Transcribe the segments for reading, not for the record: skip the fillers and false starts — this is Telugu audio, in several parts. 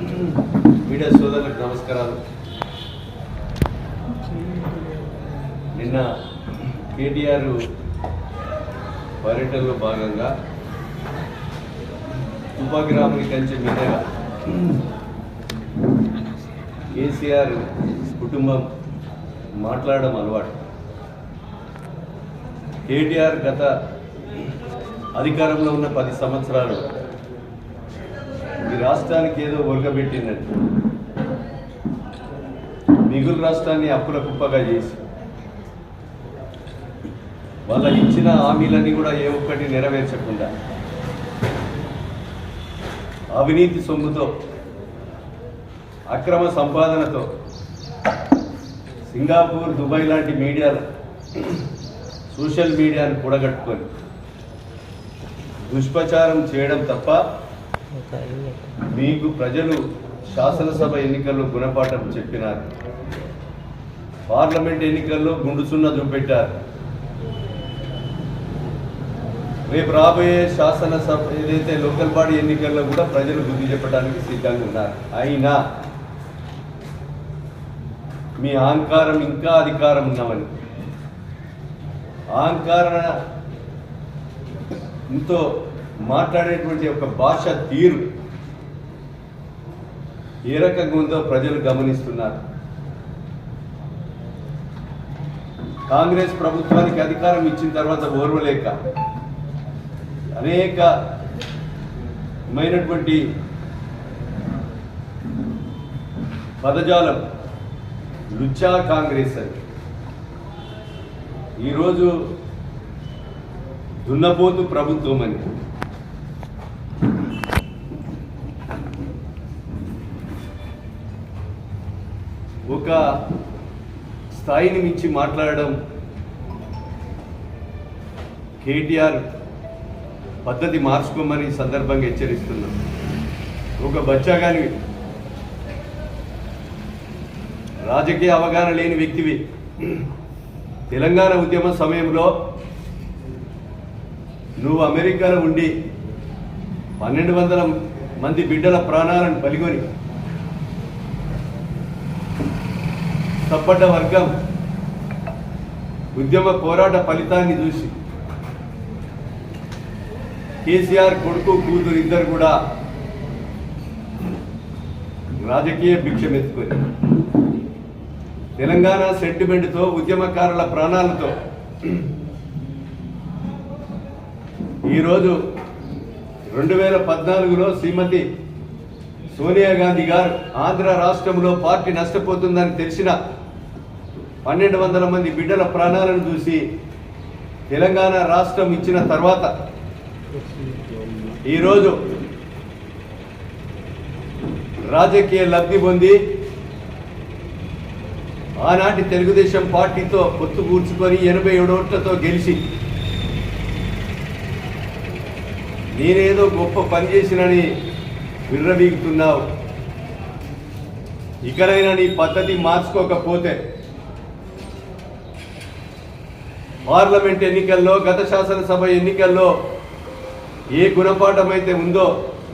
మీడియా సోదరులకు నమస్కారాలు. నిన్న కేటీఆర్ పర్యటనలో భాగంగా తుపాకిరాముని కంచె మీదుగా కేసీఆర్ కుటుంబం మాట్లాడడం అలవాటు. కేటీఆర్ గత అధికారంలో ఉన్న 10 సంవత్సరాలు ఈ రాష్ట్రానికి ఏదో ఒరగబెట్టినట్టు మిగులు రాష్ట్రాన్ని అప్పుల కుప్పగా చేసి వాళ్ళ ఇచ్చిన హామీలన్నీ కూడా ఏ ఒక్కటి నెరవేర్చకుండా అవినీతి సొమ్ముతో అక్రమ సంపాదనతో సింగపూర్, దుబాయ్ లాంటి మీడియాలు సోషల్ మీడియాను కూడగట్టుకొని దుష్ప్రచారం చేయడం తప్ప మీకు ప్రజలు శాసనసభ ఎన్నికల్లో గుణపాఠం చెప్పినారు. పార్లమెంట్ ఎన్నికల్లో గుండు సున్నా చూపెట్టారు. రేపు రాబోయే శాసనసభ ఏదైతే లోకల్ బాడీ ఎన్నికల్లో కూడా ప్రజలు బుద్ధి చెప్పడానికి సిద్ధంగా ఉన్నారు. అయినా మీ అహంకారం ఇంకా అధికారం ఉన్నామని అహంకారంతో మాట్లాడేటువంటి ఒక భాష తీరు ఏ రకంగా ఉందో ప్రజలు గమనిస్తున్నారు. కాంగ్రెస్ ప్రభుత్వానికి అధికారం ఇచ్చిన తర్వాత ఓర్వలేక అనేకమైనటువంటి పదజాలం లుచ్చా కాంగ్రెస్ అని ఈరోజు దున్నపోతు ప్రభుత్వం అని ఒక స్థాయిని మించి మాట్లాడడం కేటీఆర్ పద్ధతి మార్చుకోమని సందర్భంగా హెచ్చరిస్తున్నాం. ఒక బచ్చాగాని రాజకీయ అవగాహన లేని వ్యక్తివి. తెలంగాణ ఉద్యమ సమయంలో నువ్వు అమెరికాలో ఉండి 1200 మంది బిడ్డల ప్రాణాలను బలిగొని సప్పడ్డ వర్గం ఉద్యమ పోరాట ఫలితాన్ని చూసి కేసీఆర్ కొడుకు కూతురు ఇద్దరు కూడా రాజకీయ భిక్షమెత్తుకొని తెలంగాణ సెంటిమెంట్తో ఉద్యమకారుల ప్రాణాలతో ఈరోజు 2014లో శ్రీమతి సోనియా గాంధీ గారు ఆంధ్ర రాష్ట్రంలో పార్టీ నష్టపోతుందని తెలిసిన 1200 మంది బిడ్డల ప్రాణాలను చూసి తెలంగాణ రాష్ట్రం ఇచ్చిన తర్వాత ఈరోజు రాజకీయ లబ్ధి పొంది ఆనాటి తెలుగుదేశం పార్టీతో పొత్తు కూర్చుకొని 87 ఓట్లతో గెలిచి నేనేదో గొప్ప పని చేసినని విర్రవీగుతున్నావు. ఇకనైనా నీ పద్ధతి మార్చుకోకపోతే పార్లమెంట్ ఎన్నికల్లో, గత శాసనసభ ఎన్నికల్లో ఏ గుణపాఠం అయితే ఉందో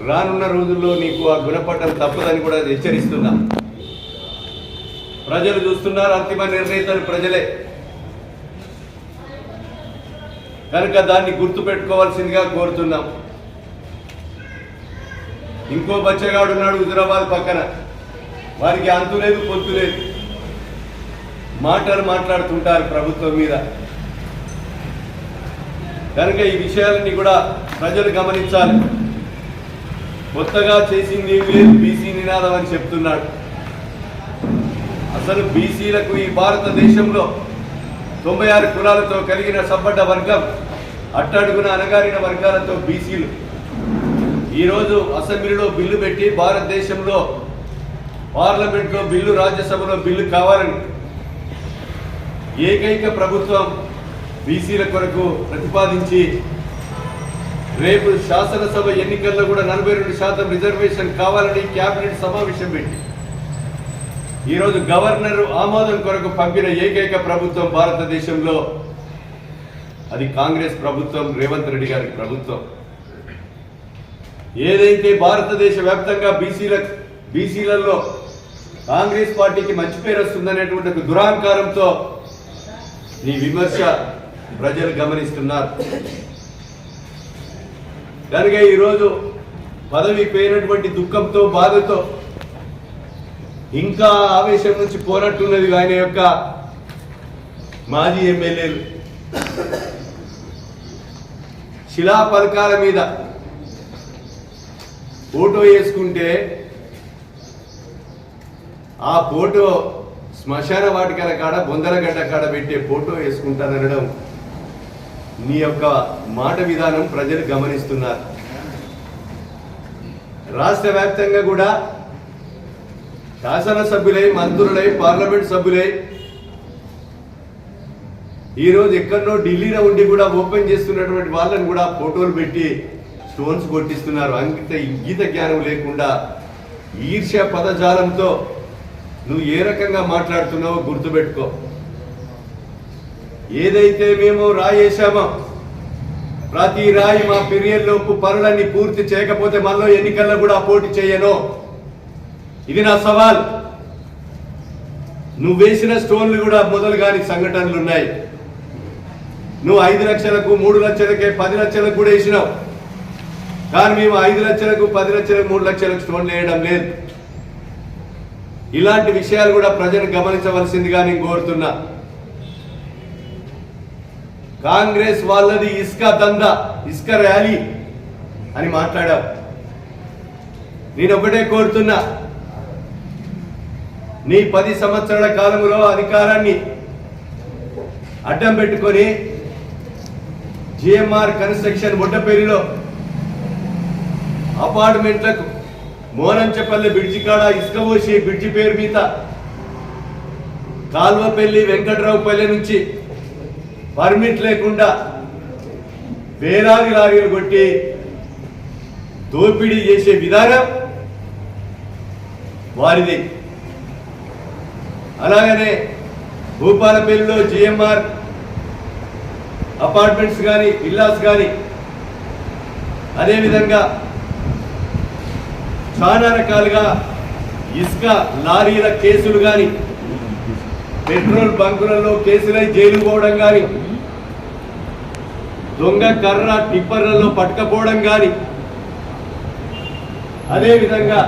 రానున్న రోజుల్లో నీకు ఆ గుణపాఠం తప్పదని కూడా హెచ్చరిస్తున్నా. ప్రజలు చూస్తున్నారు, అంతిమ నిర్ణేతలు ప్రజలే కనుక దాన్ని గుర్తుపెట్టుకోవాల్సిందిగా కోరుతున్నాం. ఇంకో బచ్చగాడు ఉన్నాడు హుజురాబాద్ పక్కన, వారికి అంతు లేదు పొత్తు లేదు, మాటలు మాట్లాడుతుంటారు ప్రభుత్వం మీద. కనుక ఈ విషయాలన్నీ కూడా ప్రజలు గమనించాలి. కొత్తగా చేసింది లేదు బీసీ నినాదం అని చెప్తున్నాడు. అసలు బీసీలకు ఈ భారతదేశంలో 96 కులాలతో కలిగిన సబ్బడ్డ వర్గం, అట్టడుగున అణగారిన వర్గాలతో బీసీలు ఈరోజు అసెంబ్లీలో బిల్లు పెట్టి భారతదేశంలో పార్లమెంట్లో బిల్లు, రాజ్యసభలో బిల్లు కావాలని ఏకైక ప్రభుత్వం బీసీల కొరకు ప్రతిపాదించి రేపు శాసనసభ ఎన్నికల్లో కూడా 42% రిజర్వేషన్ కావాలని కేబినెట్ సమావేశం పెట్టి ఈరోజు గవర్నర్ ఆమోదం కొరకు పంపిన ఏకైక ప్రభుత్వం భారతదేశంలో అది కాంగ్రెస్ ప్రభుత్వం, రేవంత్ రెడ్డి గారి ప్రభుత్వం. ఏదైతే భారతదేశ వ్యాప్తంగా బీసీల బీసీలలో కాంగ్రెస్ పార్టీకి మంచి పేరు వస్తుందనేటువంటి ఒక దురహంకారంతో నీ విమర్శ ప్రజలు గమనిస్తున్నారు. కనుక ఈరోజు పదవి పోయినటువంటి దుఃఖంతో బాధతో ఇంకా ఆవేశం నుంచి పోనట్టున్నది ఆయన యొక్క మాజీ ఎమ్మెల్యేలు. శిలా పథకాల మీద ఫోటో వేసుకుంటే ఆ ఫోటో శ్మశాన వాటికల కాడ బొందలగడ్డ కాడ పెట్టే ఫోటో వేసుకుంటాననడం నీ యొక్క మాట విధానం ప్రజలు గమనిస్తున్నారు. రాష్ట్ర వ్యాప్తంగా కూడా శాసనసభ్యులై, మంత్రులై, పార్లమెంట్ సభ్యులై ఈరోజు ఎక్కడో ఢిల్లీలో ఉండి కూడా ఓపెన్ చేస్తున్నటువంటి వాళ్ళని కూడా ఫోటోలు పెట్టి స్టోన్స్ కొట్టిస్తున్నారు. ఇంగిత జ్ఞానం లేకుండా ఈర్ష్య పదజాలంతో నువ్వు ఏ రకంగా మాట్లాడుతున్నావో గుర్తుపెట్టుకో. ఏదైతే మేము రాయేశామో ప్రతి రాయి మా పీరియడ్లోపు పనులన్నీ పూర్తి చేయకపోతే మళ్ళీ ఎన్నికల్లో కూడా పోటీ చేయను. ఇది నా సవాల్. నువ్వు వేసిన స్టోన్లు కూడా మొదలు కాని సంఘటనలు ఉన్నాయి. నువ్వు 5 లక్షలకు, 3 లక్షలకే, 10 లక్షలకు కూడా వేసినావు. కానీ మేము 5 లక్షలకు, 10 లక్షలకు, 3 లక్షలకు స్టోన్లు వేయడం లేదు. ఇలాంటి విషయాలు కూడా ప్రజలు గమనించవలసిందిగా నేను కోరుతున్నా. కాంగ్రెస్ వాళ్ళది ఇసుక దందా, ఇసుక ర్యాలీ అని మాట్లాడావు. నేను ఒకటే కోరుతున్నా, నీ 10 సంవత్సరాల కాలంలో అధికారాన్ని అడ్డం పెట్టుకొని జిఎంఆర్ కన్స్ట్రక్షన్ బొడ్డపల్లిలో అపార్ట్మెంట్లకు మోనంచపల్లి బ్రిడ్జి కాడ ఇసుక పోసి బ్రిడ్జి పేరు మీద కాల్వపల్లి వెంకట్రావుపల్లి నుంచి పర్మిట్ లేకుండా వేలాది లారీలు కొట్టి దోపిడీ చేసే విధానం వారిది. అలాగనే భూపాలపల్లిలో జిఎంఆర్ అపార్ట్మెంట్స్ కానీ, విల్లాస్ కానీ, అదేవిధంగా చాలా రకాలుగా ఇసుక లారీల కేసులు కానీ, పెట్రోల్ బంకులలో కేసులై జైలు పోవడం కానీ, దొంగ కర్ర టిప్పర్లలో పట్టుకపోవడం కానీ, అదేవిధంగా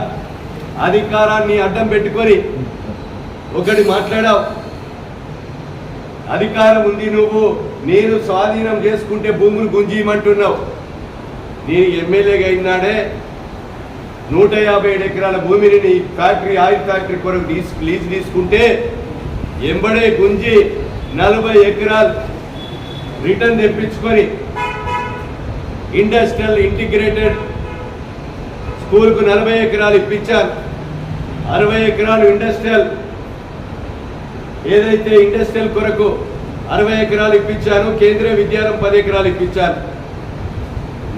అధికారాన్ని అడ్డం పెట్టుకొని ఒకటి మాట్లాడావు. అధికారం ఉంది, నువ్వు నేను స్వాధీనం చేసుకుంటే భూములు గుంజీయమంటున్నావు. నేను ఎమ్మెల్యేగా అయినాడే 157 ఎకరాల భూమిని నీ ఫ్యాక్టరీ, ఆయిల్ ఫ్యాక్టరీ కొరకు లీజ్ తీసుకుంటే ఎంబడే గుంజి 40 ఎకరాలు రిటర్న్ తెప్పించుకొని ఇండస్ట్రియల్ ఇంటిగ్రేటెడ్ స్కూల్కు 40 ఎకరాలు ఇప్పించాను. 60 ఎకరాలు ఇండస్ట్రియల్, ఏదైతే ఇండస్ట్రియల్ కొరకు 60 ఎకరాలు ఇప్పించాను. కేంద్రీయ విద్యాలయం 10 ఎకరాలు ఇప్పించాను.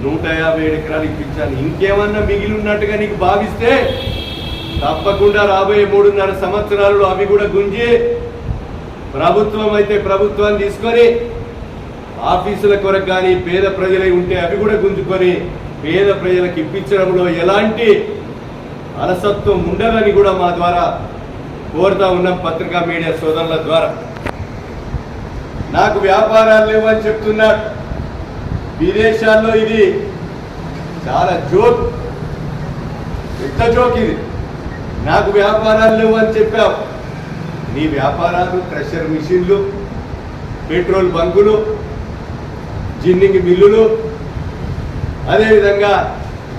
157 ఎకరాలు ఇప్పించాను. ఇంకేమన్నా మిగిలి ఉన్నట్టుగా నీకు భావిస్తే తప్పకుండా రాబోయే 3.5 సంవత్సరాలు అవి కూడా గుంజి ప్రభుత్వం అయితే ప్రభుత్వాన్ని తీసుకొని ఆఫీసుల కొరకు కానీ, పేద ప్రజలై ఉంటే అవి కూడా గుంజుకొని పేద ప్రజలకు ఇప్పించడంలో ఎలాంటి అలసత్వం ఉండదని కూడా మా ద్వారా కోరుతా ఉన్నాం, పత్రికా మీడియా సోదరుల ద్వారా. నాకు వ్యాపారాలు లేవని చెప్తున్నాడు. విదేశాల్లో ఇది చాలా జోక్, పెద్ద జోక్ ఇది. నాకు వ్యాపారాలు లేవు అని చెప్పావు. నీ వ్యాపారాలు క్రషర్ మిషన్లు, పెట్రోల్ బంకులు, జిన్నింగ్ మిల్లులు, అదేవిధంగా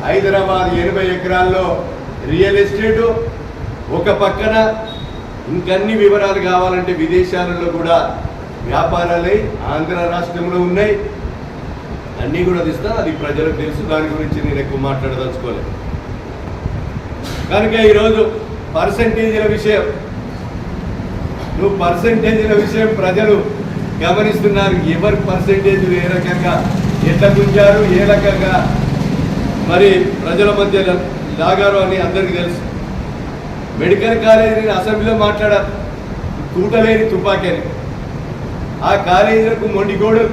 హైదరాబాద్ 80 ఎకరాల్లో రియల్ ఎస్టేటు, ఒక పక్కన ఇంకన్ని వివరాలు కావాలంటే విదేశాలలో కూడా వ్యాపారాలై ఆంధ్ర రాష్ట్రంలో ఉన్నాయి. అన్నీ కూడా తీస్తాను, అది ప్రజలకు తెలుసు. దాని గురించి నేను ఎక్కువ మాట్లాడదలుచుకోలేదు. కనుక ఈరోజు పర్సంటేజీల విషయం, నువ్వు పర్సంటేజీల విషయం ప్రజలు గమనిస్తున్నారు. ఎవరి పర్సంటేజీలు ఏ రకంగా ఎట్లా గుంజారు, ఏ రకంగా మరి ప్రజల మధ్య లాగారు అని అందరికీ తెలుసు. మెడికల్ కాలేజీ నేను అసెంబ్లీలో మాట్లాడాను, తూటలేని తుపాకీ అని. ఆ కాలేజీలకు మొండిగోడు,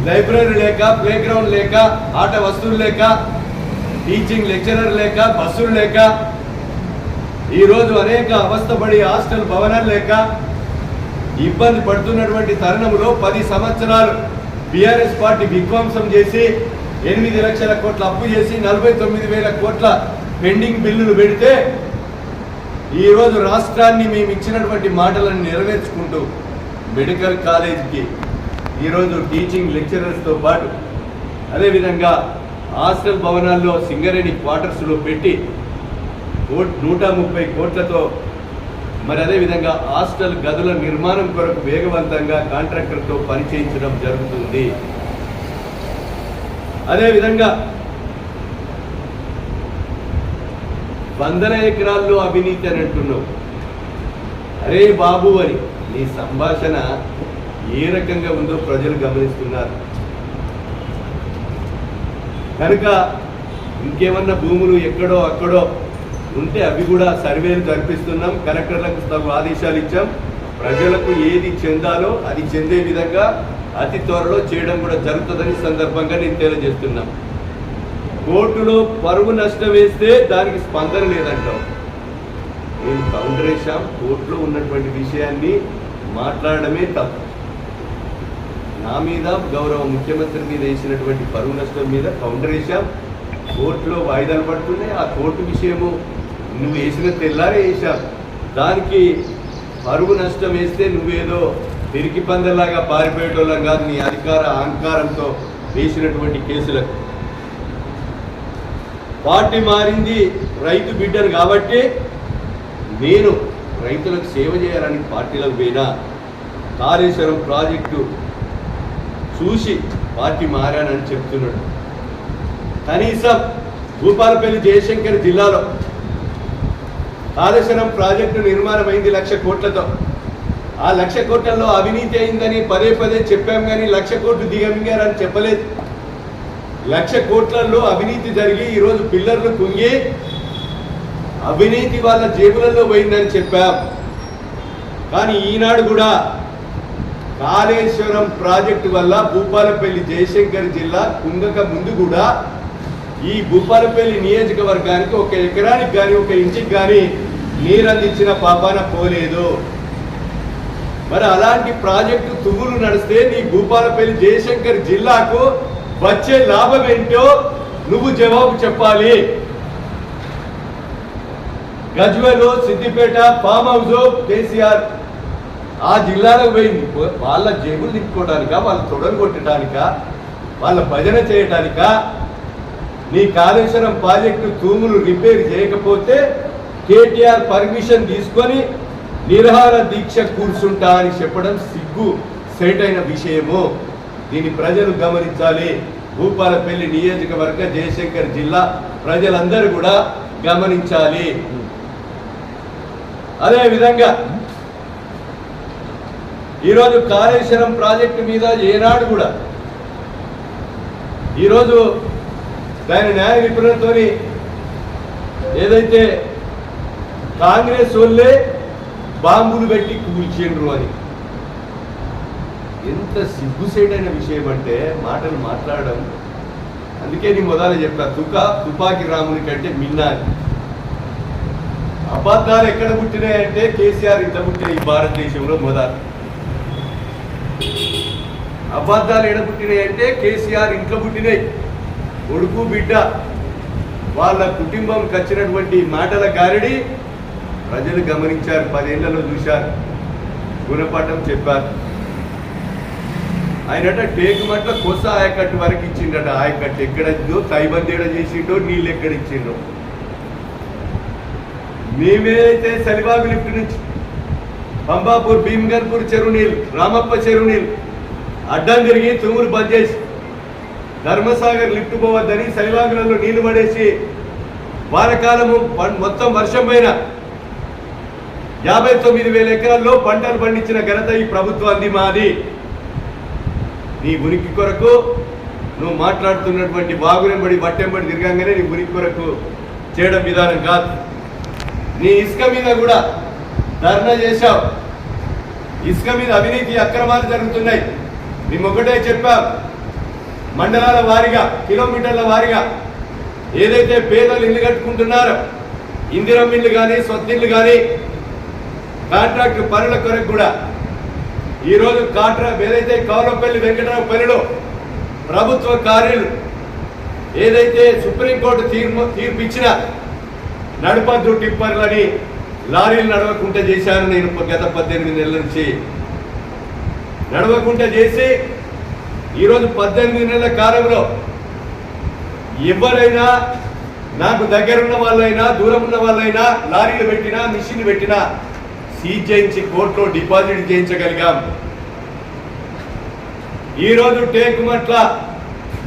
లైబ్రరీ లేక, ప్లే గ్రౌండ్ లేక, ఆట వస్తువులు లేక టీచింగ్ లెక్చరర్ లేక, బస్సులు లేక, ఈరోజు అనేక అవస్థపడి హాస్టల్ భవనాలు లేక ఇబ్బంది పడుతున్నటువంటి తరుణంలో 10 సంవత్సరాలు బీఆర్ఎస్ పార్టీ విధ్వంసం చేసి 8 లక్షల కోట్ల అప్పు చేసి 49,000 కోట్ల పెండింగ్ బిల్లులు పెడితే ఈరోజు రాష్ట్రాన్ని మేము ఇచ్చినటువంటి మాటలను నెరవేర్చుకుంటూ మెడికల్ కాలేజీకి ఈరోజు టీచింగ్ లెక్చరర్స్తో పాటు అదేవిధంగా హాస్టల్ భవనాల్లో సింగరేణి క్వార్టర్స్లో పెట్టి 130 కోట్లతో మరి అదేవిధంగా హాస్టల్ గదుల నిర్మాణం కొరకు వేగవంతంగా కాంట్రాక్టర్తో పనిచేయించడం జరుగుతుంది. అదేవిధంగా 100 ఎకరాల్లో అవినీతి అని అంటున్నావు. అరే బాబు అని నీ సంభాషణ ఏ రకంగా ఉందో ప్రజలు గమనిస్తున్నారు. కనుక ఇంకేమన్నా భూములు ఎక్కడో అక్కడో ఉంటే అవి కూడా సర్వేలు జరిపిస్తున్నాం, కలెక్టర్లకు తగు ఆదేశాలు ఇచ్చాం. ప్రజలకు ఏది చెందాలో అది చెందే విధంగా అతి త్వరలో చేయడం కూడా జరుగుతుందని సందర్భంగా నేను తెలియజేస్తున్నాం. కోర్టులో పరువు నష్టం వేస్తే దానికి స్పందన లేదంటాం. నేను కౌంటర్ వేశాం. కోర్టులో ఉన్నటువంటి విషయాన్ని మాట్లాడడమే తప్పు. నా మీద గౌరవ ముఖ్యమంత్రి మీద వేసినటువంటి పరువు నష్టం మీద కౌంటర్ వేశాం. కోర్టులో వాయిదాలు పడుతున్నాయి. ఆ కోర్టు విషయము నువ్వు వేసిన తెల్లారే వేశాం. దానికి పరువు నష్టం వేస్తే నువ్వేదో పిరికి పందలాగా పారిపోయేటోళ్ళం కాదు. నీ అధికార అహంకారంతో వేసినటువంటి కేసులకు పార్టీ మారింది రైతు బిడ్డను కాబట్టి నేను రైతులకు సేవ చేయాలని పార్టీలకు పోయినా కాళేశ్వరం ప్రాజెక్టు చూసి పార్టీ మారానని చెప్తున్నాడు. కనీసం భూపాలపల్లి జయశంకర్ జిల్లాలో కాళేశ్వరం ప్రాజెక్టు నిర్మాణమైంది 1,00,000 కోట్లతో. ఆ 1,00,000 కోట్లలో అవినీతి అయిందని పదే చెప్పాం, కానీ 1,00,000 కోట్లు దిగమింగారని చెప్పలేదు. 1,00,000 కోట్లలో అవినీతి జరిగి ఈరోజు పిల్లర్లు కుంగి అవినీతి వాళ్ళ జేబులలో పోయిందని చెప్పాం. కానీ ఈనాడు కూడా కాళేశ్వరం ప్రాజెక్టు వల్ల భూపాలపల్లి జయశంకర్ జిల్లా కుంగక ముందు కూడా ఈ భూపాలపల్లి నియోజకవర్గానికి 1 ఎకరానికి కానీ 1 ఇంటికి కానీ నీరందించిన పాపాన పోలేదు. మరి అలాంటి ప్రాజెక్టు తువ్వులు నడిస్తే నీ భూపాలపల్లి జయశంకర్ జిల్లాకు వచ్చే లాభం ఏంటో నువ్వు జవాబు చెప్పాలి. గజ్వేలు, సిద్దిపేట, ఫామ్ హౌస్ కేసీఆర్ ఆ జిల్లాలకు పోయింది. వాళ్ళ జేబులు తిప్పుకోవడానిక, వాళ్ళ తొడలు కొట్టడానిక, వాళ్ళ భజన చేయడానిక? నీ కాళేశ్వరం ప్రాజెక్టు తూములు రిపేర్ చేయకపోతే కేటీఆర్ పర్మిషన్ తీసుకొని నిరాహార దీక్ష కూర్చుంటా అని చెప్పడం సిగ్గు సేటైన విషయము. దీన్ని ప్రజలు గమనించాలి. భూపాలపల్లి నియోజకవర్గ జయశంకర్ జిల్లా ప్రజలందరూ కూడా గమనించాలి. అదేవిధంగా ఈరోజు కాళేశ్వరం ప్రాజెక్టు మీద ఏనాడు కూడా ఈరోజు దాని న్యాయ నిపుణులతో ఏదైతే కాంగ్రెస్ వాళ్ళే బాంబులు పెట్టి కూల్చిండ్రు అని, ఎంత సిగ్గుసేటైన విషయం అంటే మాటలు మాట్లాడడం. అందుకే నీ మొదలు చెప్పా, తుపాకి రాముని కంటే మిన్నాని. అబద్ధాలు ఎక్కడ పుట్టినాయంటే కేసీఆర్ ఇంత పుట్టిన ఈ భారతదేశంలో మొదలు. అబద్ధాలు ఎక్కడ పుట్టినాయంటే కేసీఆర్ ఇంట్లో పుట్టినాయి. కొడుకు బిడ్డ వాళ్ళ కుటుంబంకి వచ్చినటువంటి మాటల గారిడి ప్రజలు గమనించారు. 10 ఏళ్లలో చూశారు, గుణపాఠం చెప్పారు. ఆయనట టేకుమట్ల కొత్త ఆయకట్టు వరకు ఇచ్చిండట. ఆయకట్టు ఎక్కడో తైబందేడ చేసిండో, నీళ్ళు ఎక్కడ ఇచ్చిండో. మేమైతే సలిబాగు లిఫ్ట్ నుంచి పంబాపూర్, భీమ్గన్పూర్ చెరువు నీళ్ళు, రామప్ప చెరువు నీళ్ళు అడ్డం తిరిగి తుమ్ములు బంద్ చేసి ధర్మసాగర్ లిఫ్ట్ పోవద్దని సలివాగులలో నీళ్లు పడేసి వానకాలము మొత్తం వర్షం పైన 59,000 ఎకరాల్లో పంటలు పండించిన ఘనత ఈ ప్రభుత్వాన్ని మాది. నీ ఉనికి కొరకు నువ్వు మాట్లాడుతున్నటువంటి వాగునెంబడి వట్టెంబడి తిరగంగానే నీ ఉనికి కొరకు చేయడం విధానం కాదు. నీ ఇసుక మీద కూడా ధర్నా చేశావు. ఇసుక మీద అవినీతి అక్రమాలు జరుగుతున్నాయి. మేము ఒకటే చెప్పాం, మండలాల వారీగా, కిలోమీటర్ల వారీగా ఏదైతే పేదలు ఇల్లు కట్టుకుంటున్నారో ఇందిరమ్మ ఇల్లు కానీ సొంతిల్లు కానీ కాంట్రాక్ట్ పనుల కొరకు కూడా ఈరోజు ఏదైతే కౌలపల్లి వెంకటరావుపల్లిలో ప్రభుత్వ కార్యాలు ఏదైతే సుప్రీంకోర్టు తీర్పు ఇచ్చిన నడపద్దు టిప్పర్లని లారీలు నడవకుండా చేశాను. నేను గత 18 నెలల నుంచి నడవకుండా చేసి ఈరోజు 18 నెలల కాలంలో ఎవరైనా నాకు దగ్గరున్న వాళ్ళైనా దూరం ఉన్న వాళ్ళైనా లారీలు పెట్టినా మిషన్లు పెట్టినా సీజ్ చేయించి కోర్టులో డిపాజిట్ చేయించగలిగాం. ఈరోజు టేకుమట్ల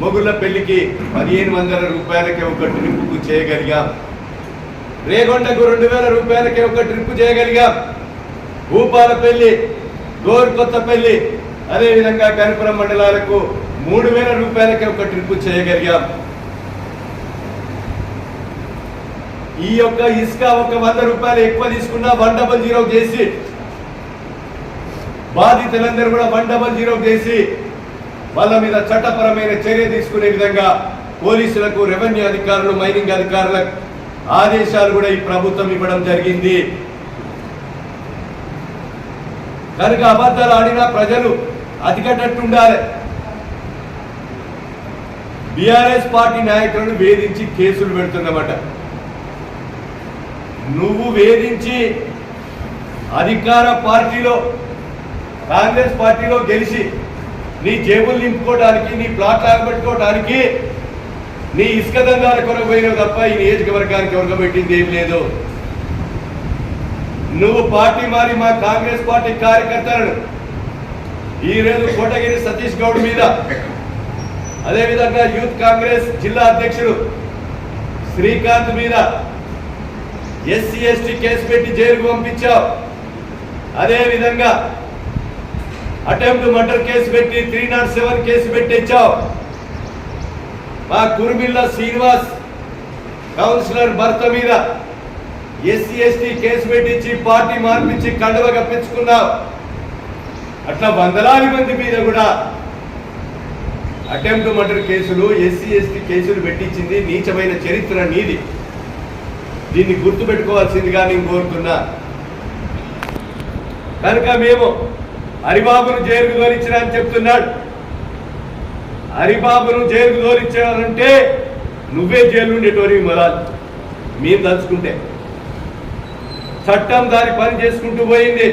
మొగుళ్ళ పెళ్లికి 1500 రూపాయలకే ఒక ట్రిప్పు చేయగలిగాం. రేగొండకు 2000 రూపాయలకే ఒక ట్రిప్ చేయగలిగాం. భూపాలపల్లి గోరుకొత్తపల్లి అదేవిధంగా కనుపురం మండలాలకు 3000 రూపాయలకే ఒక ట్రిప్ చేయగలిగాం. ఈ యొక్క ఇసుక ఒక 100 రూపాయలు ఎక్కువ తీసుకున్నా 100 చేసి బాధితులందరూ కూడా 100 చేసి వాళ్ళ మీద చట్టపరమైన చర్య తీసుకునే విధంగా పోలీసులకు రెవెన్యూ అధికారులు మైనింగ్ అధికారులకు ఆదేశాలు కూడా ఈ ప్రభుత్వం ఇవ్వడం జరిగింది. కనుక అబద్ధాలు ఆడినా ప్రజలు అతికట్టట్టుండాలి. బీఆర్ఎస్ పార్టీ నాయకులను వేధించి కేసులు పెడుతున్నమాట. నువ్వు వేధించి అధికార పార్టీలో కాంగ్రెస్ పార్టీలో గెలిచి నీ జేబులు నింపుకోవడానికి నీ ప్లాట్లు ఆగబెట్టుకోవడానికి నీ ఇసుక దందాల కొరకు పోయినవు తప్ప ఈ నియోజకవర్గానికి ఒరగబెట్టింది ఏం లేదు. నువ్వు పార్టీ మారి మా కాంగ్రెస్ పార్టీ కార్యకర్తలను ఈరోజు కోటగిరి సతీష్ గౌడ్ మీద అదేవిధంగా యూత్ కాంగ్రెస్ జిల్లా అధ్యక్షుడు శ్రీకాంత్ మీద ఎస్సీ ఎస్టీ కేసు పెట్టి జైలుకు పంపించావు. అదేవిధంగా అటెంప్ట్ మర్డర్ కేసు పెట్టి 307 కేసు పెట్టించావు. మా కురుమిల్ల శ్రీనివాస్ కౌన్సిలర్ భర్త మీద ఎస్సీ ఎస్టీ కేసు పెట్టించి పార్టీ మార్పించి కండువ కప్పించుకున్నావు. అట్లా వందలాది మంది మీద కూడా అటెంప్ట్ మర్డర్ కేసులు ఎస్సీ ఎస్టీ కేసులు పెట్టించింది నీచమైన చరిత్ర నీది. దీన్ని గుర్తుపెట్టుకోవాల్సిందిగా నేను కోరుతున్నా. కనుక మేము హరిబాబును జైలుకు దోలించిన అని చెప్తున్నాడు. హరిబాబును జైలుకు దోలించాలంటే నువ్వే జైలు ఉండేటోరి మొదలు మేము తలుచుకుంటే. చట్టం దాని పని చేసుకుంటూ పోయింది.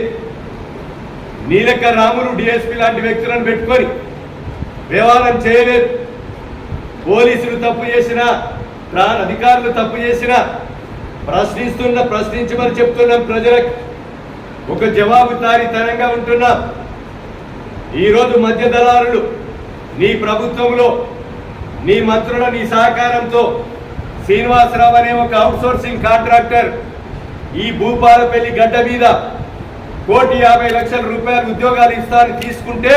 నీలక రాములు డిఎస్పీ లాంటి వ్యక్తులను పెట్టుకొని వ్యవహారం చేయలేదు. పోలీసులు తప్పు చేసినా అధికారులు తప్పు చేసినా ప్రశ్నించమని చెప్తున్నాం. ప్రజలకు ఒక జవాబుదారీతనంగా ఉంటున్నాం. ఈరోజు మధ్య దళారులు నీ ప్రభుత్వంలో నీ మంత్రుల నీ సహకారంతో శ్రీనివాసరావు అనే ఒక అవుట్సోర్సింగ్ కాంట్రాక్టర్ ఈ భూపాలపల్లి గడ్డ మీద 1,50,00,000 రూపాయల ఉద్యోగాలు ఇస్తానని తీసుకుంటే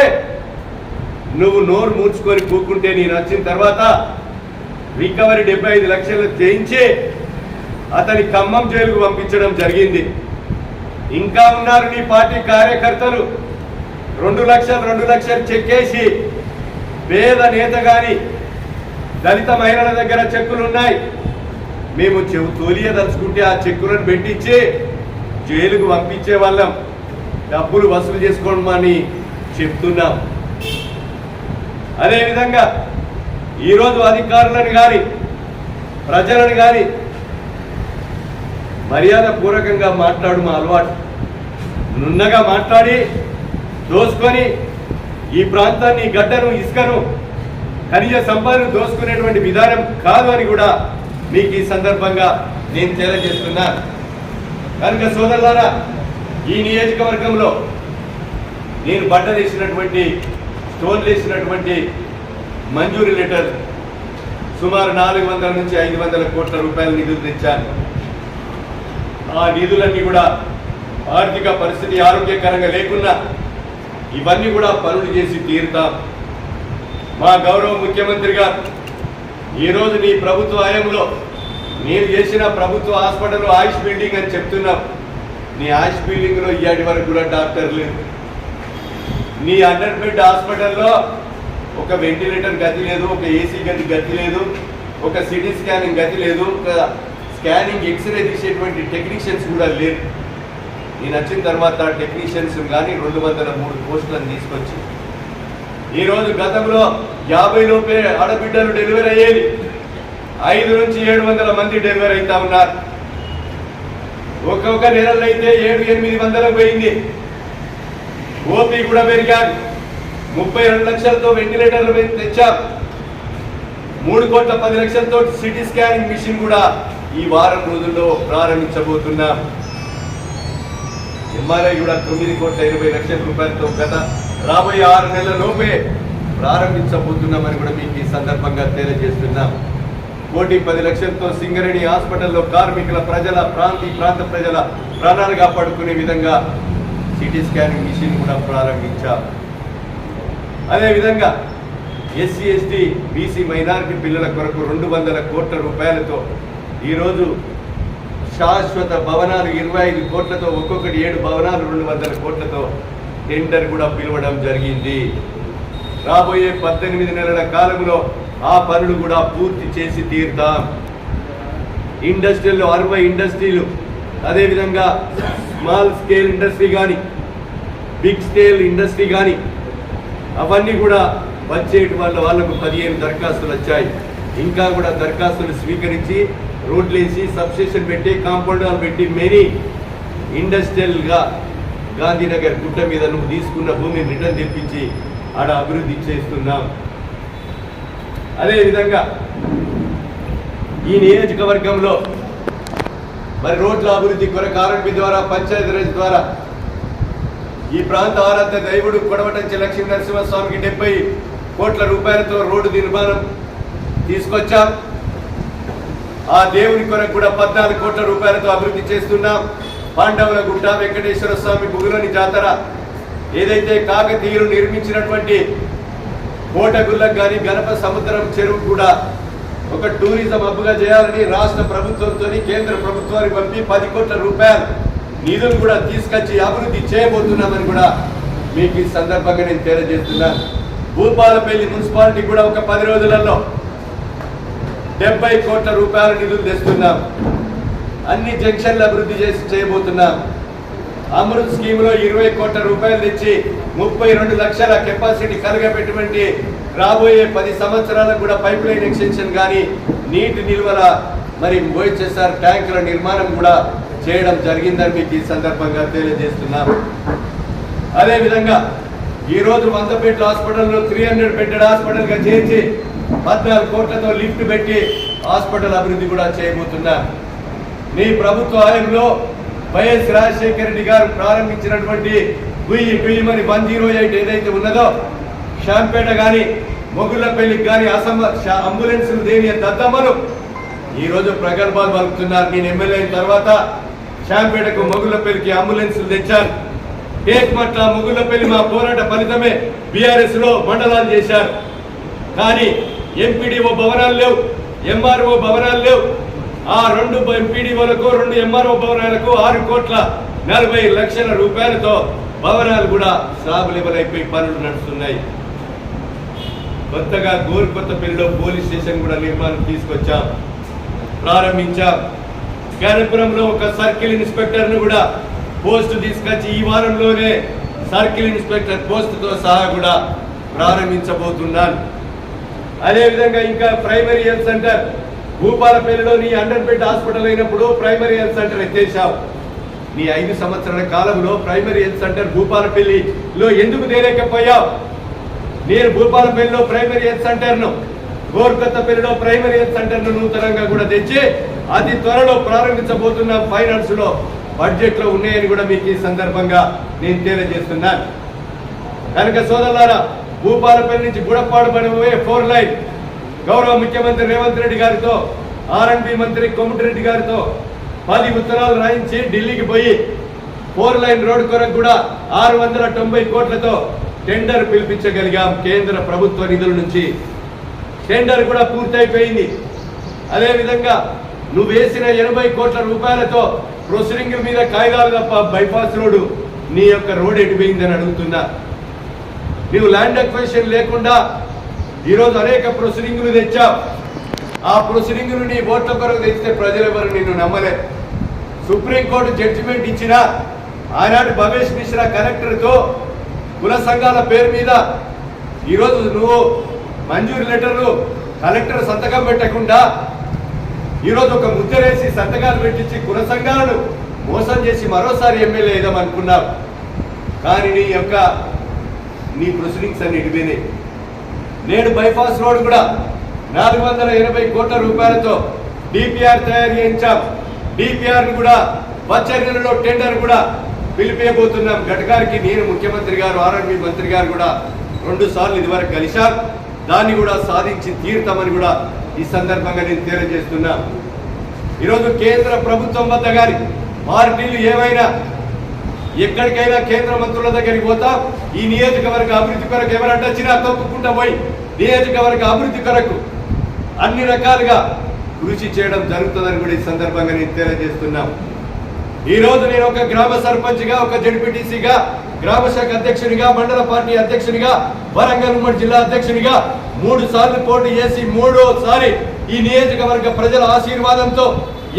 నువ్వు నోరు మూర్చుకొని కూకుంటే నేను వచ్చిన తర్వాత రికవరీ 75 లక్షలు చేయించి అతని ఖమ్మం జైలుకు పంపించడం జరిగింది. ఇంకా ఉన్నారు నీ పార్టీ కార్యకర్తలు 2 లక్షలు చెక్కేసి పేద నేత గాని దళిత మహిళల దగ్గర చెక్కులు ఉన్నాయి, మేము తోలియదలుచుకుంటే ఆ చెక్కులను పెట్టించి జైలుకు పంపించే వాళ్ళం, డబ్బులు వసూలు చేసుకోమని చెప్తున్నాం. అదేవిధంగా ఈరోజు అధికారులను కానీ ప్రజలను కానీ మర్యాద పూర్వకంగా మాట్లాడు మా అలవాటు. నున్నగా మాట్లాడి దోసుకొని ఈ ప్రాంతాన్ని గడ్డను ఇసుకను ఖనిజ సంపదను దోసుకునేటువంటి విధానం కాదు అని కూడా మీకు ఈ సందర్భంగా నేను తెలియజేస్తున్నా. కనుక సోదరులారా, ఈ నియోజకవర్గంలో నేను బట్టలేసినటువంటి స్టోన్లు వేసినటువంటి మంజూరీ లెటర్ సుమారు 400 నుంచి 500 కోట్ల రూపాయల నిధులు తెచ్చాను. ఆ నిధులన్నీ కూడా ఆర్థిక పరిస్థితి ఆరోగ్యకరంగా లేకున్నా ఇవన్నీ కూడా పనులు చేసి తీరుతాం. మా గౌరవ ముఖ్యమంత్రి గారు ఈరోజు నీ ప్రభుత్వ హయాంలో నేను చేసిన ప్రభుత్వ హాస్పిటల్ ఆయుష్ బిల్డింగ్ అని చెప్తున్నాం. నీ ఆయుష్ బిల్డింగ్లో ఇయ్యాటి వరకు కూడా డాక్టర్ లేదు. నీ 100 బెడ్ హాస్పిటల్లో ఒక వెంటిలేటర్ గతి లేదు, ఒక ఏసీ గది లేదు. ఒక సిటీ స్కానింగ్ గతి లేదు, ఒక స్కానింగ్ ఎక్స్రే తీసేటువంటి టెక్నీషియన్స్ కూడా లేరు. నేను వచ్చిన తర్వాత టెక్నీషియన్స్ కానీ 203 పోస్టులను తీసుకొచ్చి ఈరోజు గతంలో 50 లోపే ఆడబిడ్డలు డెలివరీ అయ్యేది, 5 నుంచి 700 మంది డెలివరీ అవుతా ఉన్నారు. ఒక్కొక్క నెలలో అయితే 700-800 పోయింది. ఓపీ కూడా పెరిగారు. 32 లక్షలతో వెంటిలేటర్లు తెచ్చాం. 3,10,00,000తో సిటీ స్కానింగ్ మిషన్ కూడా ఈ వారం రోజుల్లో ప్రారంభించబోతున్నాం. ఎంఆర్ఐ కూడా 9,20,00,000 రూపాయలతో గత రాబోయే 6 నెలల లోపే ప్రారంభించబోతున్నామని కూడా మీకు ఈ సందర్భంగా తెలియజేస్తున్నాం. 1,10 లక్షలతో సింగరేణి హాస్పిటల్లో కార్మికుల ప్రాంత ప్రజల ప్రాణాలు కాపాడుకునే విధంగా సిటీ స్కానింగ్ మిషన్ కూడా ప్రారంభించాం. అదేవిధంగా ఎస్సీ ఎస్టీ బీసీ మైనారిటీ పిల్లల కొరకు 200 కోట్ల రూపాయలతో ఈరోజు శాశ్వత భవనాలు 25 కోట్లతో, ఒక్కొక్కటి 7 భవనాలు 200 కోట్లతో టెండర్ కూడా పిలవడం జరిగింది. రాబోయే 18 నెలల కాలంలో ఆ పనులు కూడా పూర్తి చేసి తీరుతాం. ఇండస్ట్రీలో 60 ఇండస్ట్రీలు, అదేవిధంగా స్మాల్ స్కేల్ ఇండస్ట్రీ కానీ బిగ్ స్కేల్ ఇండస్ట్రీ కానీ అవన్నీ కూడా వచ్చేటి వాళ్ళకు 15 దరఖాస్తులు వచ్చాయి. ఇంకా కూడా దరఖాస్తులు స్వీకరించి రోడ్లు వేసి సబ్స్టేషన్ పెట్టి కాంపౌండ్ వాల్ పెట్టి మెనీ ఇండస్ట్రియల్గా గాంధీనగర్ గుట్ట మీద నువ్వు తీసుకున్న భూమిని రిటర్న్ తెప్పించి ఆడ అభివృద్ధి చేస్తున్నాం. అదేవిధంగా ఈ నియోజకవర్గంలో మరి రోడ్ల అభివృద్ధి కొరకు ఆర్ఎండ్బి ద్వారా, పంచాయతీరాజ్ ద్వారా ఈ ప్రాంత ఆరాధ్య దైవుడు కొడవటంచి లక్ష్మీ నరసింహస్వామికి 70 కోట్ల రూపాయలతో రోడ్డు నిర్మాణం తీసుకొచ్చాం. ఆ దేవుని కొరకు కూడా 14 కోట్ల రూపాయలతో అభివృద్ధి చేస్తున్నాం. పాండవుల గుట్ట, వెంకటేశ్వర స్వామి బుగులోని జాతర, ఏదైతే కాకతీయులు నిర్మించినటువంటి కోటగుళ్ళకు కానీ గణప సముద్రం చెరువు కూడా ఒక టూరిజం హబ్గా చేయాలని రాష్ట్ర ప్రభుత్వంతో కేంద్ర ప్రభుత్వానికి పంపి 10 కోట్ల రూపాయలు నిధులు కూడా తీసుకొచ్చి అభివృద్ధి చేయబోతున్నామని కూడా మీకు ఈ సందర్భంగా నేను తెలియజేస్తున్నాను. భూపాలపల్లి మున్సిపాలిటీ కూడా ఒక 10 రోజులలో 70 కోట్ల రూపాయల నిధులు తెస్తున్నాం. అన్ని జంక్షన్లు అభివృద్ధి చేయబోతున్నాం. అమృత్ స్కీమ్లో 20 కోట్ల రూపాయలు తెచ్చి 32 లక్షల కెపాసిటీ కలగబెట్టినటువంటి రాబోయే 10 సంవత్సరాలకు కూడా పైప్ లైన్ ఎక్స్టెన్షన్ కానీ నీటి నిల్వల మరి ఓహెచ్ఎస్ఆర్ ట్యాంకుల నిర్మాణం కూడా చేయడం జరిగిందని మీకు ఈ సందర్భంగా తెలియజేస్తున్నాం. అదేవిధంగా ఈరోజు మందపేట హాస్పిటల్లో 300 బెడ్డెడ్ హాస్పిటల్గా చేర్చి 14 కోట్లతో లిఫ్ట్ పెట్టి హాస్పిటల్ అభివృద్ధి కూడా చేయబోతున్నారు. మీ ప్రభుత్వ హయాంలో వైఎస్ రాజశేఖర రెడ్డి గారు ప్రారంభించినటువంటి గుయ్యమని 108 ఏదైతే ఉన్నదో శాంపేట కానీ మొగుళ్ళపల్లికి కానీ అంబులెన్సులు దేని దద్దమ్మలు ఈరోజు ప్రగల్భాలు పలుకుతున్నారు. నేను ఎమ్మెల్యే అయిన తర్వాత శాంపేటకు మొగుళ్ళపల్లికి అంబులెన్సులు తెచ్చాను. కేక్మట్ల మొగుళ్ళపల్లి మా పోరాట ఫలితమే బీఆర్ఎస్ లో మండలాలు చేశారు. కానీ ఎంపీడీఓ భవనాలు లేవు, ఎంఆర్ఓ భవనాలు లేవు. ఆ 2 ఎంపీడీఓలకు 2 ఎంఆర్ఓ భవనాలకు 6,40,00,000 రూపాయలతో భవనాలు కూడా స్లాబ్ లెవెల్ అయిపోయి పనులు నడుస్తున్నాయి. కొత్తగా గోరుకొత్తపల్లిలో పోలీస్ స్టేషన్ కూడా నిర్మాణం తీసుకొచ్చాం, ప్రారంభించాం. గణపురంలో ఒక సర్కిల్ ఇన్స్పెక్టర్ను కూడా పోస్టు తీసుకొచ్చి ఈ వారంలోనే సర్కిల్ ఇన్స్పెక్టర్ పోస్టుతో సహా కూడా ప్రారంభించబోతున్నాను. అదేవిధంగా ఇంకా ప్రైమరీ హెల్త్ సెంటర్ భూపాలపల్లిలో నీ అండర్బెడ్ హాస్పిటల్ అయినప్పుడు ప్రైమరీ హెల్త్ సెంటర్ ఎత్తేసావు. నీ 5 సంవత్సరాల కాలంలో ప్రైమరీ హెల్త్ సెంటర్ భూపాలపల్లిలో ఎందుకు తేలేకపోయావు? నేను భూపాలపల్లిలో ప్రైమరీ హెల్త్ సెంటర్ను, గోరుకొత్తపల్లిలో ప్రైమరీ హెల్త్ సెంటర్ను నూతనంగా కూడా తెచ్చి అతి త్వరలో ప్రారంభించబోతున్న ఫైనాన్స్ లో బడ్జెట్ లో ఉన్నాయని కూడా మీకు ఈ సందర్భంగా నేను తెలియజేస్తున్నాను. కనుక సోదరులారా, భూపాలపల్లి నుంచి గుడపాడు పడిపోయే 4 లైన్ గౌరవ ముఖ్యమంత్రి రేవంత్ రెడ్డి గారితో, ఆర్ఎండ్బి మంత్రి కోమటిరెడ్డి గారితో 10 ఉత్తరాలు రాయించి ఢిల్లీకి పోయి 4 లైన్ రోడ్డు కొరకు కూడా 690 కోట్లతో టెండర్ పిలిపించగలిగాం. కేంద్ర ప్రభుత్వ నిధుల నుంచి టెండర్ కూడా పూర్తయిపోయింది. అదేవిధంగా నువ్వు వేసిన 80 కోట్ల రూపాయలతో ప్రొసీడింగ్ మీద కాగితాలు తప్ప బైపాస్ రోడ్డు నీ యొక్క రోడ్ ఎటుపోయిందని అడుగుతున్నా. నువ్వు ల్యాండ్ అక్విజిషన్ లేకుండా ఈరోజు అనేక ప్రొసీడింగ్లు తెచ్చావు. ఆ ప్రొసీడింగ్ నీ ఓట్ల కొరకు తెచ్చితే ప్రజలెవరు నిన్ను నమ్మలే. సుప్రీంకోర్టు జడ్జిమెంట్ ఇచ్చిన ఆనాటి భవేష్ మిశ్రా కలెక్టర్తో కుల సంఘాల పేరు మీద ఈరోజు నువ్వు మంజూరు లెటర్లు కలెక్టర్ సంతకం పెట్టకుండా ఈరోజు ఒక ముద్రేసి సంతకాలు పెట్టించి కుల సంఘాలను మోసం చేసి మరోసారి ఎమ్మెల్యే వేద్దామనుకున్నావు. కానీ నీ ప్రొసీడింగ్స్ అన్ని ఇడిపోయినాయి. నేడు బైపాస్ రోడ్ కూడా 480 కోట్ల రూపాయలతో డిపిఆర్ తయారు చేయించాం. డిపిఆర్ కూడా వచ్చే నెలలో టెండర్ కూడా పిలిపేయబోతున్నాం. గడ్కరీకి నేను ముఖ్యమంత్రి గారు ఆర్ఎండ్బి మంత్రి గారు కూడా 2 సార్లు ఇదివరకు కలిశాం. దాన్ని కూడా సాధించి తీరుతామని కూడా ఈ సందర్భంగా నేను తెలియజేస్తున్నా. ఈరోజు కేంద్ర ప్రభుత్వం వద్ద గారి పార్టీలు ఏమైనా ఎక్కడికైనా కేంద్ర మంత్రుల దగ్గరికి పోతాం. ఈ నియోజకవర్గ అభివృద్ధి కొరకు ఎవరంటే వచ్చినా తొక్కుకుంటా పోయి నియోజకవర్గ అభివృద్ధి కొరకు అన్ని రకాలుగా కృషి చేయడం జరుగుతుందని కూడా ఈ సందర్భంగా నేను తెలియజేస్తున్నాం. ఈరోజు నేను ఒక గ్రామ సర్పంచ్గా, ఒక జడ్పీటీసీగా, గ్రామ శాఖ అధ్యక్షునిగా, మండల పార్టీ అధ్యక్షునిగా, వరంగల్ ఉమ్మడి జిల్లా అధ్యక్షునిగా 3 సార్లు పోటీ చేసి 3వ సారి ఈ నియోజకవర్గ ప్రజల ఆశీర్వాదంతో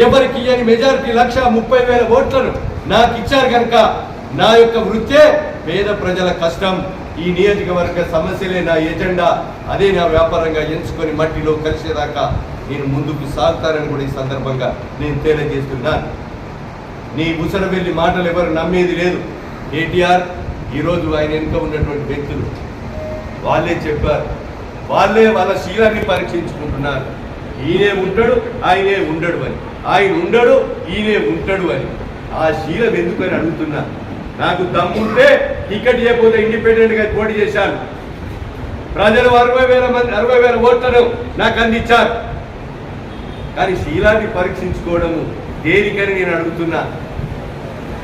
ఎవరికి ఇయ్యని మెజారిటీ 1,30,000 ఓట్లను నాకు ఇచ్చారు కనుక నా యొక్క వృత్తే పేద ప్రజల కష్టం. ఈ నియోజకవర్గ సమస్యలే నా ఎజెండా. అదే నా వ్యాపారంగా ఎంచుకొని మట్టిలో కలిసేదాకా నేను ముందుకు సాగుతానని కూడా ఈ సందర్భంగా నేను తెలియజేస్తున్నాను. నీ ముసలి వెళ్ళి మాటలు ఎవరు నమ్మేది లేదు. కేటీఆర్ ఈరోజు ఆయన వెనుక ఉన్నటువంటి వ్యక్తులు వాళ్ళే చెప్పారు. వాళ్ళే వాళ్ళ శీలాన్ని పరీక్షించుకుంటున్నారు. ఈయనే ఉంటాడు, ఆయనే ఉండడు అని. ఆయన ఉండడు, ఈయనే ఉంటాడు అని. ఆ శీలం ఎందుకని అడుగుతున్నా. నాకు దమ్ముంటే టికెట్ చేయకపోతే ఇండిపెండెంట్గా పోటీ చేశాను. ప్రజలు 60,000 ఓట్లను నాకు అందించారు. కానీ శీలాన్ని పరీక్షించుకోవడము దేనికని నేను అడుగుతున్నా.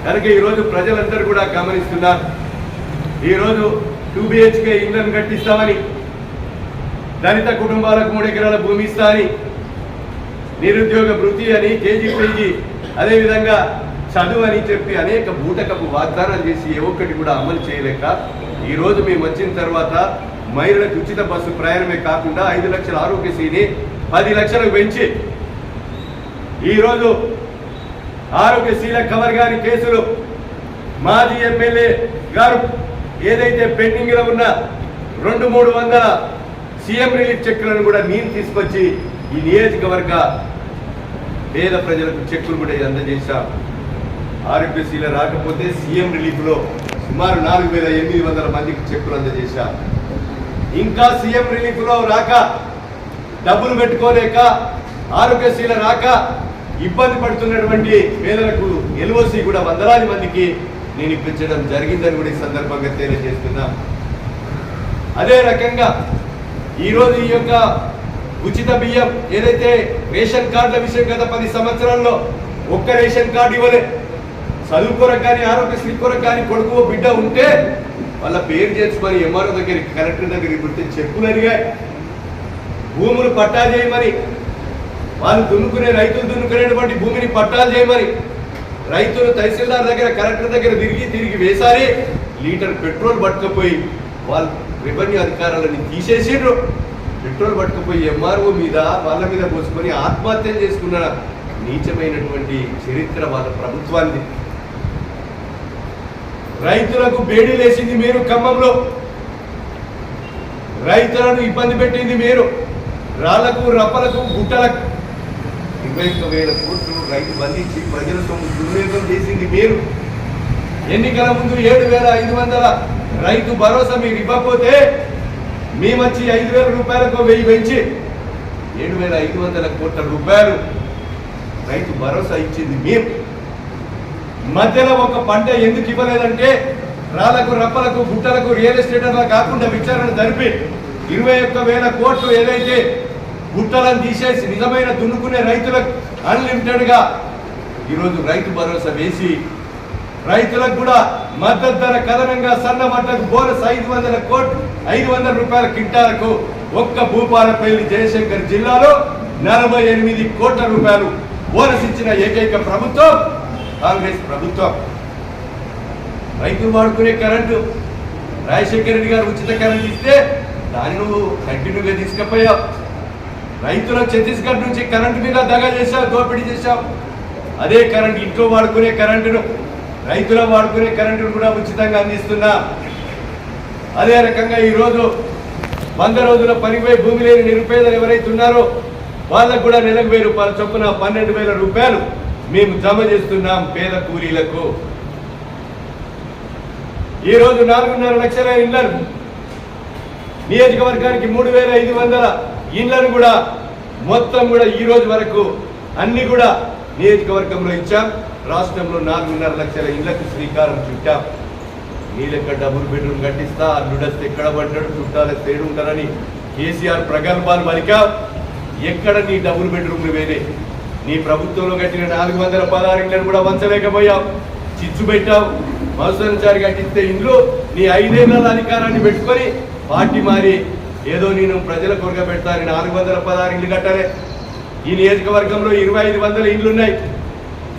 కనుక ఈరోజు ప్రజలందరూ కూడా గమనిస్తున్నారు. ఈరోజు 2 BHK ఇళ్లను కట్టిస్తామని, దళిత కుటుంబాలకు 3 ఎకరాల భూమి ఇస్తా అని, నిరుద్యోగ వృత్తి అని, KGPG అదేవిధంగా చదువు అని చెప్పి అనేక బూటకపు వాగ్దానాలు చేసి ఏ ఒక్కటి కూడా అమలు చేయలేక ఈరోజు మేము వచ్చిన తర్వాత మహిళలకు ఉచిత బస్సు ప్రయాణమే కాకుండా 5 లక్షల ఆరోగ్యశ్రీని 10 లక్షలకు పెంచి ఈరోజు ఆరోగ్యశ్రీల కవర్ గారి కేసులు మాజీ ఎమ్మెల్యే గారు ఏదైతే పెండింగ్లో ఉన్న 200-300 సీఎం రిలీఫ్ చెక్కులను కూడా నేను తీసుకొచ్చి ఈ నియోజకవర్గ పేద ప్రజలకు చెక్కులు కూడా అందజేశాం. ఆరోగ్యశ్రీల రాకపోతే సీఎం రిలీఫ్లో సుమారు 4,800 మందికి చెక్కులు అందజేశాం. ఇంకా సీఎం రిలీఫ్లో రాక డబ్బులు పెట్టుకోలేక ఆరోగ్యశ్రీల రాక ఇబ్బంది పడుతున్నటువంటి పేదలకు LOC కూడా వందలాది మందికి నేను ఇప్పించడం జరిగిందని కూడా ఈ సందర్భంగా తెలియజేస్తున్నా. అదే రకంగా ఈరోజు ఈ యొక్క ఉచిత బియ్యం ఏదైతే రేషన్ కార్డుల విషయం గత 10 సంవత్సరాల్లో ఒక్క రేషన్ కార్డు ఇవ్వలే. చదువు కొరకు కానీ ఆరోగ్యశ్రీ కొరకు కానీ కొడుకు బిడ్డ ఉంటే వాళ్ళ పేరు చేసుకొని MRO దగ్గరికి కలెక్టర్ దగ్గరికి పెడితే చెక్కులు అడిగాయి. భూములు పట్టా చేయమని, వాళ్ళు రైతులు దున్నుకునేటువంటి భూమిని పట్టాలు చేయమని రైతులు తహసీల్దార్ దగ్గర కలెక్టర్ దగ్గర తిరిగి వేసారి లీటర్ పెట్రోల్ పట్టుకుపోయి వాళ్ళు రెవెన్యూ అధికారులని తీసేసిండ్రు. పెట్రోల్ పట్టుకుపోయి MRO మీద వాళ్ళ మీద పోసుకొని ఆత్మహత్యలు చేసుకున్న నీచమైనటువంటి చరిత్ర వాళ్ళ ప్రభుత్వాన్ని. రైతులకు బేడీలేసింది మీరు. ఖమ్మంలో రైతులను ఇబ్బంది పెట్టింది మీరు. రాళ్లకు రప్పలకు గుట్టలకు 21,000 కోట్లు రైతు బంధించి ప్రజల సొమ్ము దుర్వినియోగం చేసింది మీరు. ఎన్నికల ముందు 7,500 రైతు భరోసా మీరు ఇవ్వకపోతే మేమొచ్చి 5,000 రూపాయలకు 1000 పెంచి 7,500 కోట్ల రూపాయలు రైతు భరోసా ఇచ్చింది మేము. మధ్యలో ఒక పంట ఎందుకు ఇవ్వలేదంటే రాళ్లకు రప్పలకు గుట్టలకు రియల్ ఎస్టేటర్లా కాకుండా విచారణ జరిపి 21,000 కోట్లు ఏదైతే గుట్టలను తీసేసి నిజమైన దున్నుకునే రైతులకు అన్లిమిటెడ్గా ఈరోజు రైతు భరోసా వేసి రైతులకు కూడా మద్దతు ధర కథనంగా సన్న మట్టకు బోనస్ 500 రూపాయల కింటాలకు ఒక్క భూపాలపల్లి జయశంకర్ జిల్లాలో 48 కోట్ల రూపాయలు బోనస్ ఇచ్చిన ఏకైక ప్రభుత్వం కాంగ్రెస్ ప్రభుత్వం. రైతులు వాడుకునే కరెంటు రాజశేఖర రెడ్డి గారు ఉచిత కరెంట్ ఇస్తే దాన్ని నువ్వు కంటిన్యూగా తీసుకుపోయావు. రైతుల ఛత్తీస్గఢ్ నుంచి కరెంటు మీద దగా చేశావు, దోపిడీ చేశావు. అదే కరెంట్ ఇంట్లో వాడుకునే కరెంటును, రైతులు వాడుకునే కరెంటును కూడా ఉచితంగా అందిస్తున్నా. అదే రకంగా ఈరోజు 100 రోజుల పనిపై భూమి లేని నిరుపేదలు ఎవరైతే ఉన్నారో వాళ్ళకు కూడా నెలకు 1000 రూపాయల చొప్పున 12,000 రూపాయలు మేము జమ చేస్తున్నాం పేద కూలీలకు. ఈరోజు 4.5 లక్షల ఇళ్లను, నియోజకవర్గానికి 3,500 ఇళ్లను కూడా మొత్తం కూడా ఈ రోజు వరకు అన్ని కూడా నియోజకవర్గంలో ఇచ్చాం. రాష్ట్రంలో 4.5 లక్షల ఇళ్లకు శ్రీకారం చుట్టాం. నీ లెక్క డబుల్ బెడ్రూమ్ కట్టిస్తా, అల్లుడస్తే ఎక్కడ పడ్డాడు, చుట్టాలు తేడుంటారని కేసీఆర్ ప్రగల్భాలు పలికా. ఎక్కడ నీ డబుల్ బెడ్రూమ్లు వేరే? నీ ప్రభుత్వంలో కట్టిన 416 ఇళ్లను కూడా వంచలేకపోయావు, చిచ్చు పెట్టావు. మధుసూదనాచారి కట్టిస్తే ఇండ్లు నీ 5 ఏళ్ల అధికారాన్ని పెట్టుకొని పార్టీ మారి ఏదో నేను ప్రజల కొరగా పెడతాను 416 ఇళ్లు కట్టాలి. ఈ నియోజకవర్గంలో 2,500 ఇళ్లు ఉన్నాయి.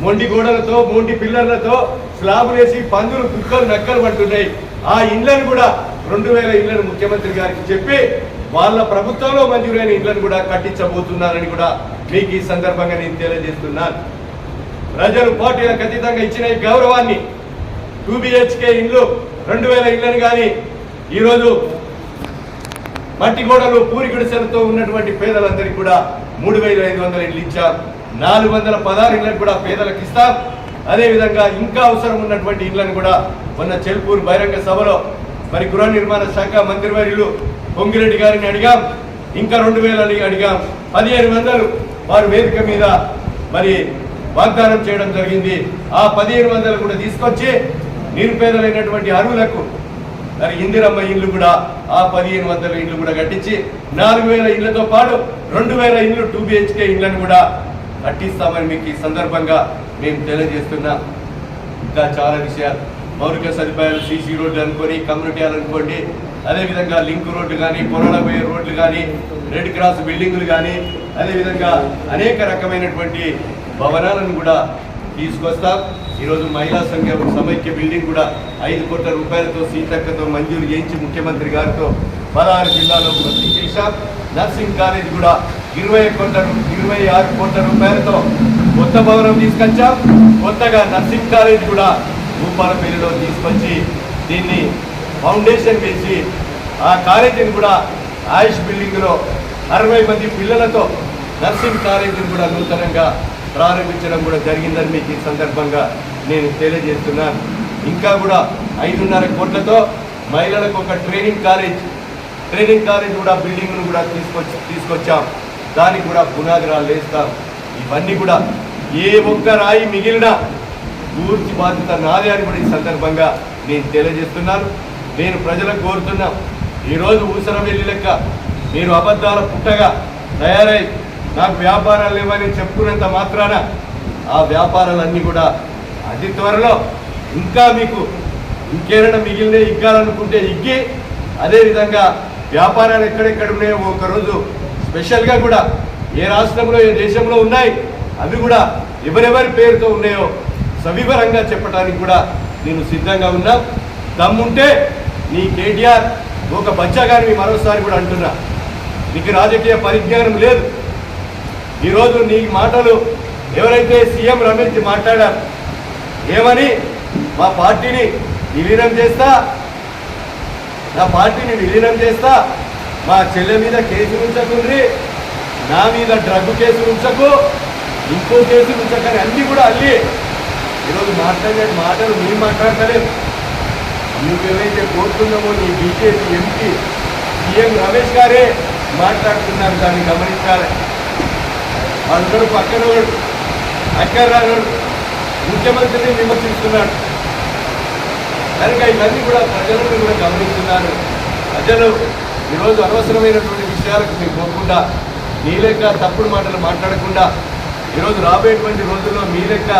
మొండి గోడలతో, మొండి పిల్లర్లతో స్లాబులు వేసి పందులు, కుక్కలు, నక్కలు పడుతున్నాయి. ఆ ఇళ్లను కూడా 2,000 ఇళ్లను ముఖ్యమంత్రి గారికి చెప్పి వాళ్ళ ప్రభుత్వంలో మంజూరైన ఇళ్లను కూడా కట్టించబోతున్నారని కూడా మీకు ఈ సందర్భంగా నేను తెలియజేస్తున్నాను. ప్రజలు పార్టీలకు అతీతంగా ఇచ్చిన ఈ గౌరవాన్ని 2 BHK ఇళ్లు 2,000 ఇళ్లను కానీ ఈరోజు మట్టి గోడలు, పూరి గుడిసెలతో ఉన్నటువంటి పేదలందరికీ కూడా 3,500 ఇళ్లు ఇచ్చాం. 416 ఇళ్లను కూడా పేదలకు ఇస్తాం. అదేవిధంగా ఇంకా అవసరం ఉన్నటువంటి ఇళ్లను కూడా మొన్న చెల్పూర్ బహిరంగ సభలో మరి గృహ నిర్మాణ శాఖ మంత్రివర్యులు పొంగిరెడ్డి గారిని అడిగాం. ఇంకా 2,000 అడిగాం. 1,500 వారు వేదిక మీద మరి వాగ్దానం చేయడం జరిగింది. ఆ 1,500 కూడా తీసుకొచ్చి నిరుపేదలైనటువంటి అర్హులకు మరి ఇందిరమ్మ ఇల్లు కూడా ఆ 1,500 ఇళ్లు కూడా కట్టించి 4,000 ఇళ్లతో పాటు 2,000 ఇళ్లు 2 BHK ఇళ్లను కూడా కట్టిస్తామని మీకు ఈ సందర్భంగా మేము తెలియజేస్తున్నాం. ఇంకా చాలా విషయాలు, మౌలిక సదుపాయాలు, సీసీ రోడ్లు అనుకోని, కమ్యూనిటీ హాల్ అనుకోండి, అదేవిధంగా లింక్ రోడ్లు కానీ, పొలాల పోయే రోడ్లు కానీ, రెడ్ క్రాస్ బిల్డింగులు కానీ, అదేవిధంగా అనేక రకమైనటువంటి భవనాలను కూడా తీసుకొస్తాం. ఈరోజు మహిళా సంఘం సమైక్య బిల్డింగ్ కూడా 5 కోట్ల రూపాయలతో సీతక్కతో మంజూరు చేయించి ముఖ్యమంత్రి గారితో 16 జిల్లాలో భర్తీ చేశాం. నర్సింగ్ కాలేజ్ కూడా 26 కోట్ల రూపాయలతో కొత్త భవనం తీసుకొచ్చాం. కొత్తగా నర్సింగ్ కాలేజ్ కూడా భూపాలపల్లిలో తీసుకొచ్చి దీన్ని ఫౌండేషన్ వేసి ఆ కాలేజీని కూడా ఆయుష్ బిల్డింగ్లో 60 మంది పిల్లలతో నర్సింగ్ కాలేజీని కూడా నూతనంగా ప్రారంభించడం కూడా జరిగిందని మీకు ఈ సందర్భంగా నేను తెలియజేస్తున్నాను. ఇంకా కూడా 5.5 కోట్లతో మహిళలకు ఒక ట్రైనింగ్ కాలేజ్ కూడా బిల్డింగ్ను కూడా తీసుకొచ్చాం. దానికి కూడా పునాదిరాలు వేస్తాం. ఇవన్నీ కూడా ఏ ఒక్క రాయి మిగిలినా పూర్తి బాధ్యత నాదే అని కూడా ఈ సందర్భంగా నేను తెలియజేస్తున్నాను. నేను ప్రజలకు కోరుతున్నాం, ఈరోజు ఊసరం వెళ్ళి లెక్క మీరు అబద్ధాల పుట్టగా తయారై నాకు వ్యాపారాలు లేవని చెప్పుకున్నంత మాత్రాన ఆ వ్యాపారాలన్నీ కూడా అతి త్వరలో ఇంకా మీకు ఇంకేమైనా మిగిలిన ఇగ్గాలనుకుంటే ఇగ్గి, అదేవిధంగా వ్యాపారాలు ఎక్కడెక్కడ ఉన్నాయో ఒకరోజు స్పెషల్గా కూడా ఏ రాష్ట్రంలో ఏ దేశంలో ఉన్నాయి అవి కూడా ఎవరెవరి పేరుతో ఉన్నాయో సవివరంగా చెప్పడానికి కూడా నేను సిద్ధంగా ఉన్నా. దమ్ముంటే నీ కేటీఆర్ ఒక బచ్చా గారిని మరోసారి కూడా అంటున్నా, నీకు రాజకీయ పరిజ్ఞానం లేదు. ఈరోజు నీ మాటలు ఎవరైతే సీఎం రమేష్ మాట్లాడారు, ఏమని మా పార్టీని విలీనం చేస్తా, నా పార్టీని విలీనం చేస్తా, మా చెల్లె మీద కేసు ఉంచకుండ్రి, నా మీద డ్రగ్ కేసు ఉంచకు, ఇంకో కేసు ఉంచకని అన్నీ కూడా అల్లి ఈరోజు మాట్లాడే మాటలు మేము మాట్లాడతలేదు. నువ్వేమైతే కోరుతున్నామో నీ బీజేపీ ఎంపీ సీఎం రమేష్ గారే మాట్లాడుతున్నారు, దాన్ని గమనించాలి. అందరూ పక్కన అక్కడ ముఖ్యమంత్రిని విమర్శిస్తున్నాడు కనుక ఇవన్నీ కూడా ప్రజలను కూడా గమనిస్తున్నారు. ప్రజలు ఈరోజు అనవసరమైనటువంటి విషయాలకు మీరు పోకుండా, మీ లెక్క తప్పుడు మాటలు మాట్లాడకుండా, ఈరోజు రాబోయేటువంటి రోజుల్లో మీ లెక్క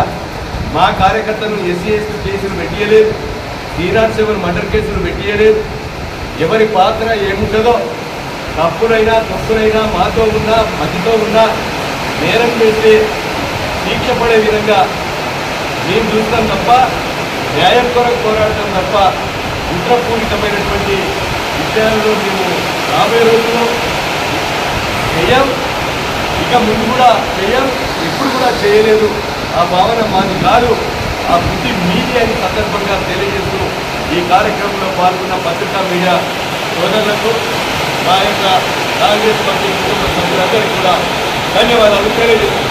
మా కార్యకర్తలను SC/ST కేసులు పెట్టియలేదు, 307 మర్డర్ కేసులు పెట్టియలేదు. ఎవరి పాత్ర ఏముంటుందో తప్పునైనా తప్పునైనా మాతో ఉన్నా మధ్యతో ఉన్నా నేరం చేసి శిక్ష పడే విధంగా మేము చూస్తాం తప్ప, న్యాయం కొరకు పోరాడటం తప్ప కుట్రపూరితమైనటువంటి విషయాల్లో మేము రాబోయే రోజుల్లో చేయం. ఇక ముందు కూడా చేయం, ఎప్పుడు కూడా చేయలేదు. ఆ భావన మాది కాదు, ఆ బుద్ధి మీది అని సందర్భంగా తెలియజేస్తూ ఈ కార్యక్రమంలో పాల్గొన్న పత్రికా మీడియా సోదరులకు మా యొక్క కాంగ్రెస్ పార్టీ కుటుంబ సభ్యులందరికీ కూడా ధన్యవాదాలు తెలియజేస్తున్నాను.